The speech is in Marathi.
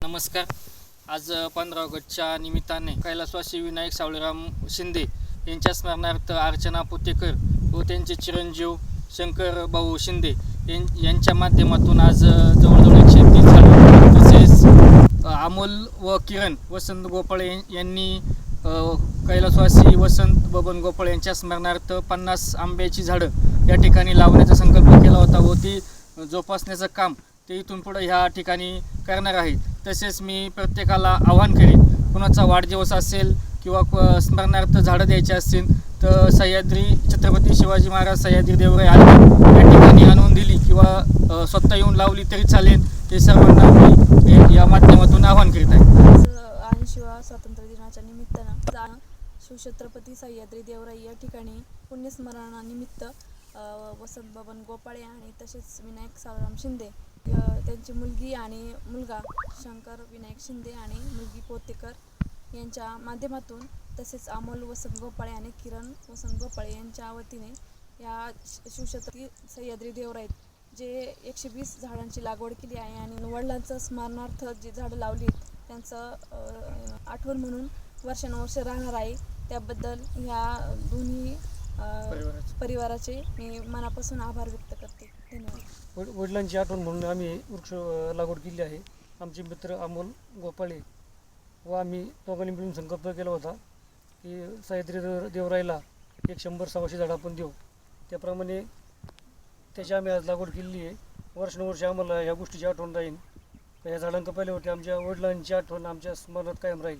नमस्कार. आज 15 ऑगस्टच्या निमित्ताने कैलासवासी विनायक सावळेराम शिंदे यांच्या स्मरणार्थ अर्चना पोतेकर व त्यांचे चिरंजीव शंकर भाऊ शिंदे यांच्या माध्यमातून आज जवळजवळ 130 झाडं, तसेच अमोल व किरण वसंत गोपाळे यांनी कैलासवासी वसंत बबन गोपाळे यांच्या स्मरणार्थ 50 आंब्याची झाडं या ठिकाणी लावण्याचा संकल्प केला होता व ती जोपासण्याचं काम ते इथून पुढे ह्या ठिकाणी करणार आहेत. तसेच मी प्रत्येकाला आवाहन करेन, कुणाचा वाढदिवस असेल किंवा स्मरणार्थ झाडं द्यायची असतील तर सह्याद्री छत्रपती शिवाजी महाराज सह्याद्री देवराई या ठिकाणी आणून दिली किंवा स्वतः येऊन लावली तरी चालेल. हे सर्वांना मी या माध्यमातून आवाहन करीत आहे. आणि स्वातंत्र्य दिनाच्या निमित्तानं शिवछत्रपती सह्याद्री देवराई या ठिकाणी पुण्यस्मरणानिमित्त वसंत बबन गोपाळे आणि तसेच विनायक सावळेराम शिंदे त्यांची मुलगी आणि मुलगा शंकर विनायक शिंदे आणि मुलगी पोतेकर यांच्या माध्यमातून तसेच अमोल वसंत गोपाळे आणि किरण वसंत गोपाळे यांच्या वतीने या शिवछत्रपती सह्याद्री देवराईत जे 120 झाडांची लागवड केली आहे आणि वडिलांचं स्मरणार्थ जी झाडं लावली आहेत त्यांचं आठवण म्हणून वर्षानुवर्ष राहणार आहे. त्याबद्दल ह्या दोन्ही परिवाराचे मी मनापासून आभार व्यक्त करते. धन्यवाद. वडिलांची आठवण म्हणून आम्ही वृक्ष लागवड केली आहे. आमचे मित्र अमोल गोपाळे व आम्ही दोघांनी मिळून संकल्प केला होता की सह्याद्री देवराईला 100-125 झाडं आपण देऊ. त्याप्रमाणे त्याची आम्ही आज लागवड केलेली आहे. वर्षानुवर्ष आम्हाला ह्या गोष्टीची आठवण राहील. या झाडांका पहिल्यावरती आमच्या वडिलांची आठवण आमच्या स्मरणात कायम राहील.